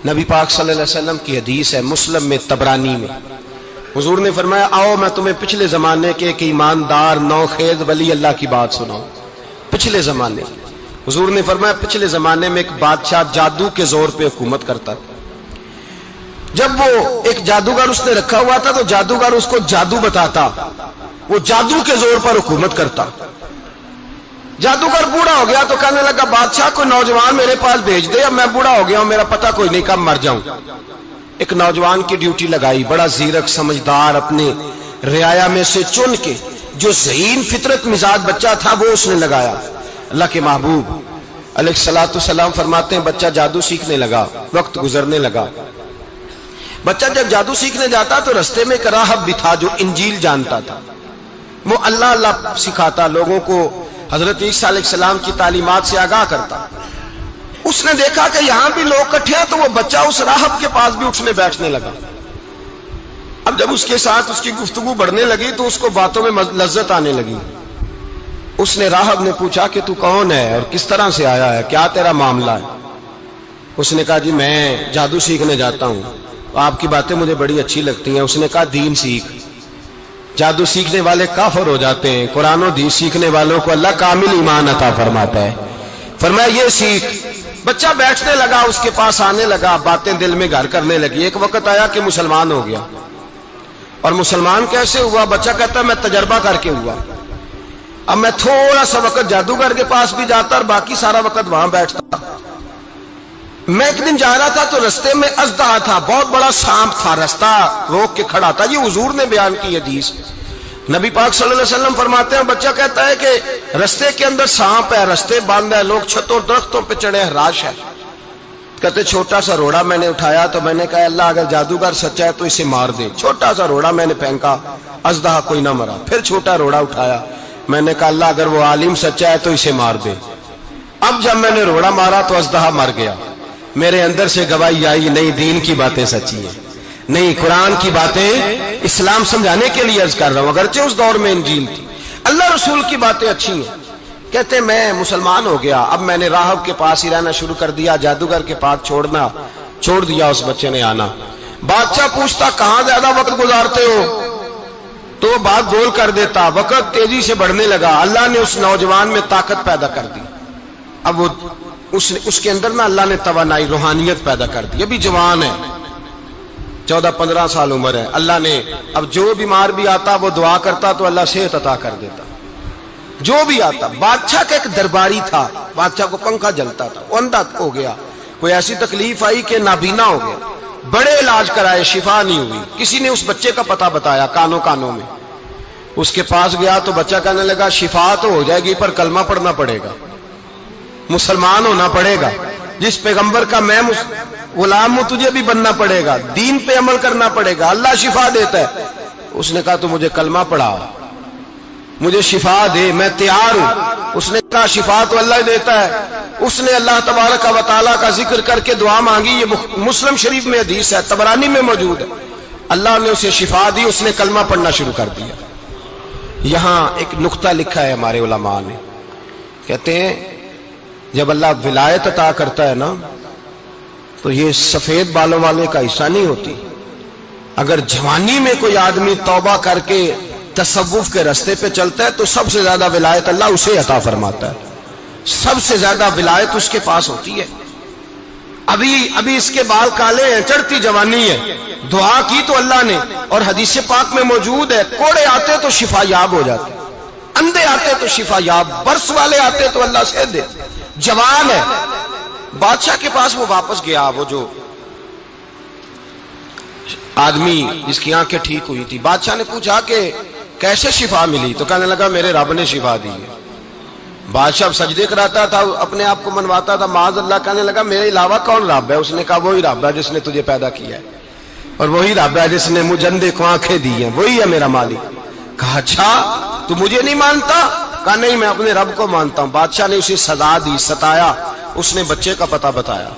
نبی پاک صلی اللہ علیہ وسلم کی حدیث ہے مسلم میں طبرانی میں، حضور نے فرمایا آؤ میں تمہیں پچھلے زمانے کے ایک ایماندار نوخیز ولی اللہ کی بات سناؤں۔ پچھلے زمانے حضور نے فرمایا پچھلے زمانے میں ایک بادشاہ جادو کے زور پہ حکومت کرتا تھا۔ جب وہ ایک جادوگر اس نے رکھا ہوا تھا تو جادوگر اس کو جادو بتاتا، وہ جادو کے زور پر حکومت کرتا۔ جادوگر بوڑھا ہو گیا تو کہنے لگا بادشاہ کو نوجوان میرے پاس بھیج دے، اب میں بوڑھا ہو گیا ہوں، میرا پتہ کوئی نہیں کب مر جاؤں۔ ایک نوجوان کی ڈیوٹی لگائی، بڑا زیرک سمجھدار، اپنے رعایا میں سے چن کے جو ذہین فطرت مزاج بچہ تھا وہ اس نے لگایا۔ اللہ کے محبوب علیہ الصلوۃ والسلام فرماتے ہیں بچہ جادو سیکھنے لگا، وقت گزرنے لگا۔ بچہ جب جادو سیکھنے جاتا تو رستے میں ایک راہب بھی تھا جو انجیل جانتا تھا، وہ اللہ اللہ سکھاتا، لوگوں کو حضرت عیسیٰ علیہ السلام کی تعلیمات سے آگاہ کرتا۔ اس نے دیکھا کہ یہاں بھی لوگ اکٹھے ہیں تو وہ بچہ اس راہب کے پاس بھی اٹھنے بیٹھنے لگا۔ اب جب اس کے ساتھ اس کی گفتگو بڑھنے لگی تو اس کو باتوں میں لذت آنے لگی۔ اس نے راہب نے پوچھا کہ تو کون ہے اور کس طرح سے آیا ہے، کیا تیرا معاملہ ہے؟ اس نے کہا جی میں جادو سیکھنے جاتا ہوں، آپ کی باتیں مجھے بڑی اچھی لگتی ہیں۔ اس نے کہا دین سیکھ، جادو سیکھنے والے کافر ہو جاتے ہیں، قرآن و حدیث سیکھنے والوں کو اللہ کامل ایمان عطا فرماتا ہے۔ فرمایا یہ سیکھ۔ بچہ بیٹھنے لگا، اس کے پاس آنے لگا، باتیں دل میں گھر کرنے لگی۔ ایک وقت آیا کہ مسلمان ہو گیا، اور مسلمان کیسے ہوا؟ بچہ کہتا ہے میں تجربہ کر کے ہوا۔ اب میں تھوڑا سا وقت جادوگر کے پاس بھی جاتا اور باقی سارا وقت وہاں بیٹھتا۔ میں ایک دن جا رہا تھا تو رستے میں اژدہا تھا، بہت بڑا سانپ تھا، رستہ روک کے کھڑا تھا۔ یہ حضور نے بیان کی حدیث۔ نبی پاک صلی اللہ علیہ وسلم فرماتے ہیں بچہ کہتا ہے کہ رستے کے اندر سانپ ہے، رستے بند ہے، لوگ چھتوں درختوں پہ چڑھے، ہراش ہے۔ کہتے چھوٹا سا روڑا میں نے اٹھایا تو میں نے کہا اللہ اگر جادوگر سچا ہے تو اسے مار دے۔ چھوٹا سا روڑا میں نے پھینکا، اژدہا کوئی نہ مرا۔ پھر چھوٹا روڑا اٹھایا، میں نے کہا اللہ اگر وہ عالم سچا ہے تو اسے مار دے۔ اب جب میں نے روڑا مارا تو اژدہا مر گیا۔ میرے اندر سے گواہی آئی نہیں دین کی باتیں سچی ہیں، نہیں قرآن کی باتیں اسلام سمجھانے کے لیے عرض کر رہا ہوں، اگرچہ اس دور میں انجیل تھی، اللہ رسول کی باتیں اچھی ہیں۔ کہتے میں مسلمان ہو گیا، اب میں نے راہب کے پاس ہی رہنا شروع کر دیا، جادوگر کے پاس چھوڑ دیا۔ اس بچے نے آنا، بادشاہ پوچھتا کہاں زیادہ وقت گزارتے ہو تو وہ بات گول کر دیتا۔ وقت تیزی سے بڑھنے لگا، اللہ نے اس نوجوان میں طاقت پیدا کر دی۔ اب وہ اس کے اندر نا اللہ نے توانائی روحانیت پیدا کر دی، ابھی جوان ہے، 14-15 سال عمر ہے۔ اللہ نے اب جو بیمار بھی آتا وہ دعا کرتا تو اللہ صحت عطا کر دیتا، جو بھی آتا۔ بادشاہ کا ایک درباری تھا، بادشاہ کو پنکھا جلتا تھا، وہ اندھا ہو گیا، کوئی ایسی تکلیف آئی کہ نابینا ہو گیا، بڑے علاج کرائے شفا نہیں ہوئی۔ کسی نے اس بچے کا پتہ بتایا کانوں میں، اس کے پاس گیا تو بچہ کہنے لگا شفا تو ہو جائے گی پر کلمہ پڑھنا پڑے گا، مسلمان ہونا پڑے گا، جس پیغمبر کا میں غلام ہوں تجھے بھی بننا پڑے گا، دین پہ عمل کرنا پڑے گا، اللہ شفا دیتا ہے۔ اس نے کہا تو مجھے کلمہ پڑھا، مجھے شفا دے، میں تیار ہوں۔ اس نے کہا شفا تو اللہ دیتا ہے۔ اس نے اللہ تبارک و تعالیٰ کا ذکر کر کے دعا مانگی، یہ مسلم شریف میں حدیث ہے، طبرانی میں موجود ہے۔ اللہ نے اسے شفا دی، اس نے کلمہ پڑھنا شروع کر دیا۔ یہاں ایک نقطہ لکھا ہے ہمارے علماء نے، کہتے ہیں جب اللہ ولایت عطا کرتا ہے نا تو یہ سفید بالوں والے کا حصہ نہیں ہوتی۔ اگر جوانی میں کوئی آدمی توبہ کر کے تصوف کے رستے پہ چلتا ہے تو سب سے زیادہ ولایت اللہ اسے عطا فرماتا ہے، سب سے زیادہ ولایت اس کے پاس ہوتی ہے۔ ابھی اس کے بال کالے ہیں، چڑھتی جوانی ہے، دعا کی تو اللہ نے، اور حدیث پاک میں موجود ہے کوڑے آتے تو شفا یاب ہو جاتے، اندھے آتے تو شفا یاب، برس والے آتے تو اللہ سے دے، جوان ہے۔ بادشاہ کے پاس وہ واپس گیا، وہ جو آدمی جس کی آنکھیں ٹھیک ہوئی تھی۔ بادشاہ نے پوچھا کہ کیسے شفا ملی؟ تو کہنے لگا میرے رب نے شفا دی ہے۔ بادشاہ سجدے کراتا تھا، اپنے آپ کو منواتا تھا، معاذ اللہ، کہنے لگا میرے علاوہ کون رب ہے؟ اس نے کہا وہی رب ہے جس نے تجھے پیدا کیا ہے، اور وہی رب ہے جس نے مجھے اندھے کو آنکھیں دی ہیں، وہی ہے میرا مالک۔ کہا اچھا تو مجھے نہیں مانتا؟ کہا نہیں میں اپنے رب کو مانتا ہوں۔ بادشاہ نے اسے سزا دی، ستایا، اس نے بچے کا پتہ بتایا،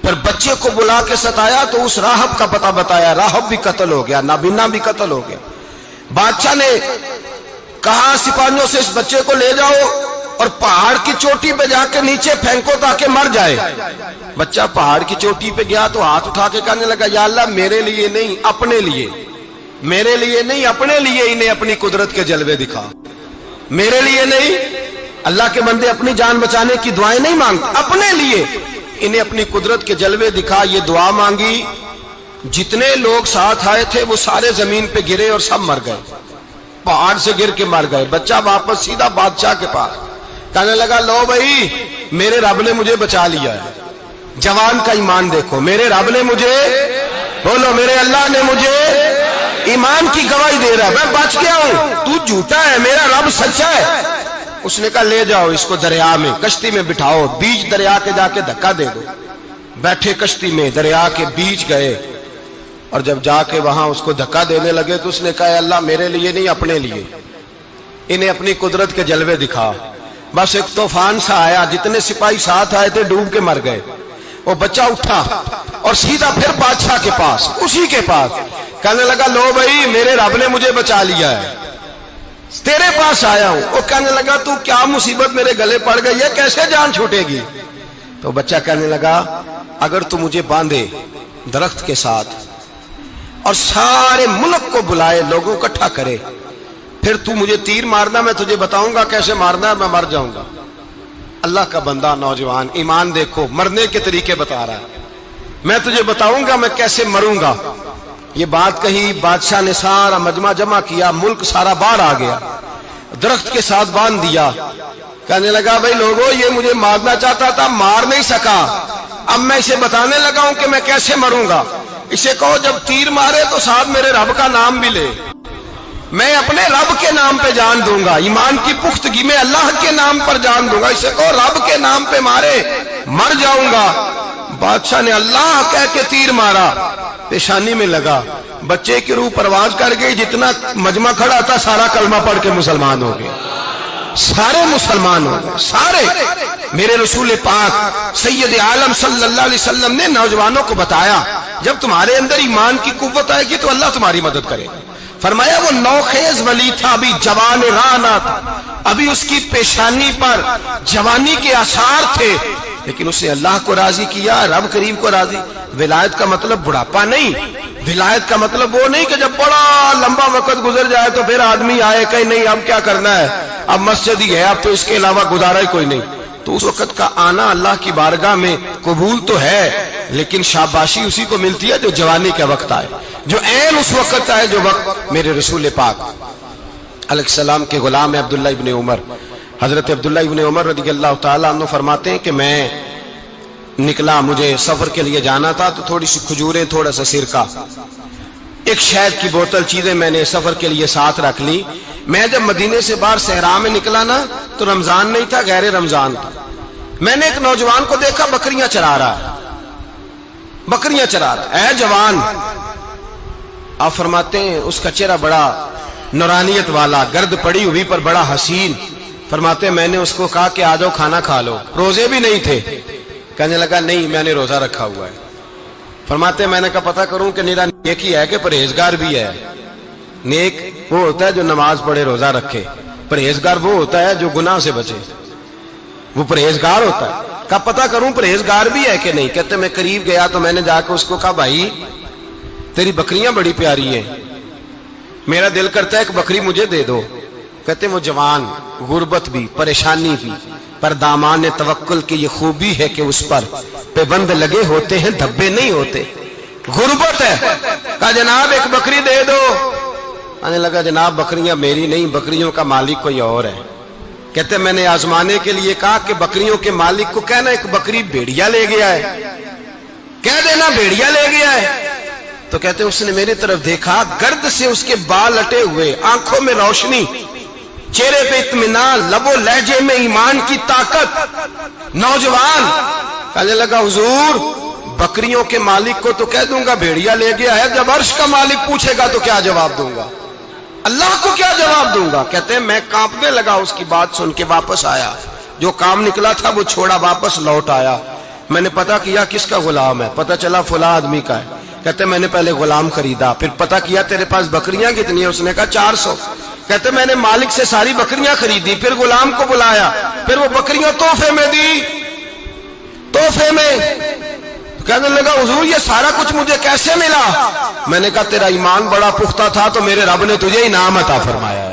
پھر بچے کو بلا کے ستایا تو اس راہب کا پتہ بتایا، راہب بھی قتل ہو گیا، نابینا بھی قتل ہو گیا۔ بادشاہ نے کہا سپاہیوں سے اس بچے کو لے جاؤ اور پہاڑ کی چوٹی پہ جا کے نیچے پھینکو تاکہ مر جائے. بچہ پہاڑ کی چوٹی پہ گیا تو ہاتھ اٹھا کے کہنے لگا یا اللہ میرے لیے نہیں اپنے لیے، میرے لیے نہیں اپنے لیے انہیں اپنی قدرت کے جلوے دکھا. میرے لیے نہیں، اللہ کے بندے اپنی جان بچانے کی دعائیں نہیں مانگتے، اپنے لیے انہیں اپنی قدرت کے جلوے دکھا. یہ دعا مانگی، جتنے لوگ ساتھ آئے تھے وہ سارے زمین پہ گرے اور سب مر گئے، پہاڑ سے گر کے مر گئے. بچہ واپس سیدھا بادشاہ کے پاس کہنے لگا لو بھائی میرے رب نے مجھے بچا لیا ہے. جوان کا ایمان دیکھو، میرے رب نے مجھے، بولو میرے اللہ نے مجھے ایمان کی گواہی دے رہا ہے، میں بچ گیا ہوں، تو جھوٹا ہے، میرا رب سچا ہے. اس نے کہا لے جاؤ اس کو دریا میں، کشتی میں بٹھاؤ، بیچ دریا کے جا کے دھکا دے دو. بیٹھے کشتی میں، دریا کے بیچ گئے، اور جب جا کے وہاں اس کو دھکا دینے لگے تو اس نے کہا اللہ میرے لیے نہیں اپنے لیے انہیں اپنی قدرت کے جلوے دکھا. بس ایک طوفان سا آیا، جتنے سپاہی ساتھ آئے تھے ڈوب کے مر گئے. وہ بچہ اٹھا اور سیدھا پھر بادشاہ کے پاس، اسی کے پاس کہنے لگا لو بھائی میرے رب نے مجھے بچا لیا ہے، تیرے پاس آیا ہوں. وہ کہنے لگا تو کیا مصیبت میرے گلے پڑ گئی ہے، کیسے جان چھوٹے گی؟ تو بچہ کہنے لگا اگر تو مجھے باندھے درخت کے ساتھ اور سارے ملک کو بلائے، لوگوں کو اکٹھا کرے، پھر تو مجھے تیر مارنا، میں تجھے بتاؤں گا کیسے مارنا ہے، میں مر جاؤں گا. اللہ کا بندہ نوجوان ایمان دیکھو، مرنے کے طریقے بتا رہا ہے، میں تجھے بتاؤں گا میں کیسے مروں گا. یہ بات کہی، بادشاہ نے سارا مجمع جمع کیا، ملک سارا باہر آ گیا، درخت کے ساتھ باندھ دیا. کہنے لگا بھائی لوگوں یہ مجھے مارنا چاہتا تھا، مار نہیں سکا، اب میں اسے بتانے لگا ہوں کہ میں کیسے مروں گا. اسے کہو جب تیر مارے تو ساتھ میرے رب کا نام بھی لے، میں اپنے رب کے نام پہ جان دوں گا، ایمان کی پختگی میں اللہ کے نام پر جان دوں گا. اسے کہو رب کے نام پہ مارے، مر جاؤں گا. بادشاہ نے اللہ کہہ کے تیر مارا، پیشانی میں لگا، بچے کی روح پرواز کر گئی. جتنا مجمع کھڑا تھا سارا کلمہ پڑھ کے مسلمان ہو گئے، سارے مسلمان ہو گئے سارے. میرے رسول پاک سید عالم صلی اللہ علیہ وسلم نے نوجوانوں کو بتایا جب تمہارے اندر ایمان کی قوت آئے گی تو اللہ تمہاری مدد کرے. فرمایا وہ نوخیز ولی تھا، ابھی جوان رانا تھا، ابھی اس کی پیشانی پر جوانی کے آثار تھے، لیکن اس نے اللہ کو راضی کیا، رب کریم کو راضی. ولایت کا مطلب بڑھاپا نہیں، ولایت کا مطلب وہ نہیں کہ جب بڑا لمبا وقت گزر جائے تو پھر آدمی آئے کہ نہیں اب کیا کرنا ہے، اب مسجد ہی ہے، اب تو اس کے علاوہ گزارا ہی کوئی نہیں. تو اس وقت کا آنا اللہ کی بارگاہ میں قبول تو ہے، لیکن شاباشی اسی کو ملتی ہے جو جوانی کا وقت آئے، جو عین اس وقت آئے جو وقت. میرے رسول پاک علیہ السلام کے غلام عبداللہ ابن عمر، حضرت عبداللہ ابن عمر رضی اللہ تعالیٰ عنہ فرماتے ہیں کہ میں نکلا، مجھے سفر کے لیے جانا تھا، تو تھوڑی سی کھجوریں، تھوڑا سا سرکہ، ایک شہد کی بوتل، چیزیں میں نے سفر کے لیے ساتھ رکھ لی. میں جب مدینے سے باہر صحرا میں نکلا نا تو رمضان نہیں تھا، غیر رمضان تھا. میں نے ایک نوجوان کو دیکھا بکریاں چرا رہا ہے، بکریاں چرا رہا ہے. اے جوان، آپ فرماتے ہیں اس کا چہرہ بڑا نورانیت والا، گرد پڑی ہوئی پر بڑا حسین. فرماتے ہیں میں نے اس کو کہا کہ آ جاؤ کھانا کھا لو، روزے بھی نہیں تھے. کہنے لگا نہیں میں نے روزہ رکھا ہوا ہے. فرماتے ہیں میں نے کہا پتہ کروں کہ نیرا نیک ہی ہے کہ پرہیزگار بھی ہے. نیک وہ ہوتا ہے جو نماز پڑھے روزہ رکھے، پرہیزگار وہ ہوتا ہے جو گناہ سے بچے، وہ پرہیزگار ہوتا ہے. کہا پتہ کروں پرہیزگار بھی ہے کہ نہیں. کہتے میں قریب گیا تو میں نے جا کے اس کو کہا بھائی تیری بکریاں بڑی پیاری ہیں، میرا دل کرتا ہے ایک بکری مجھے دے دو. کہتے وہ جوان، غربت بھی، پریشانی بھی، پر دامان توکل کی یہ خوبی ہے کہ اس پر پیبند لگے ہوتے ہیں، دھبے نہیں ہوتے. غربت ہے. کہا جناب ایک بکری دے دو. آنے لگا جناب بکریاں میری نہیں، بکریوں کا مالک کوئی اور ہے. کہتے میں نے آزمانے کے لیے کہا کہ بکریوں کے مالک کو کہنا ایک بکری بھیڑیا لے گیا ہے، کہہ دینا بھیڑیا لے گیا ہے. تو کہتے اس نے میری طرف دیکھا، گرد سے اس کے بال اٹے ہوئے، آنکھوں میں روشنی، چہرے پہ اطمینان، لب و لہجے میں ایمان کی طاقت. نوجوان کہنے لگا حضور بکریوں کے مالک کو تو کہہ دوں گا بھیڑیا لے گیا ہے، جب عرش کا مالک پوچھے گا تو کیا جواب دوں گا، اللہ کو کیا جواب دوں گا. کہتے ہیں میں کانپنے لگا اس کی بات سن کے. واپس آیا، جو کام نکلا تھا وہ چھوڑا، واپس لوٹ آیا. میں نے پتا کیا کس کا غلام ہے، پتا چلا فلاں آدمی کا ہے. کہتے میں نے پہلے غلام خریدا، پھر پتا کیا تیرے پاس بکریاں کتنی ہیں، اس نے کہا 400. کہتے میں نے مالک سے ساری بکریاں خریدی، پھر غلام کو بلایا، پھر وہ بکریاں تحفے میں دی، تحفے میں۔ کہنے لگا حضور یہ سارا کچھ مجھے کیسے ملا؟ میں نے کہا تیرا ایمان بڑا پختہ تھا تو میرے رب نے تجھے انعام عطا فرمایا ہے۔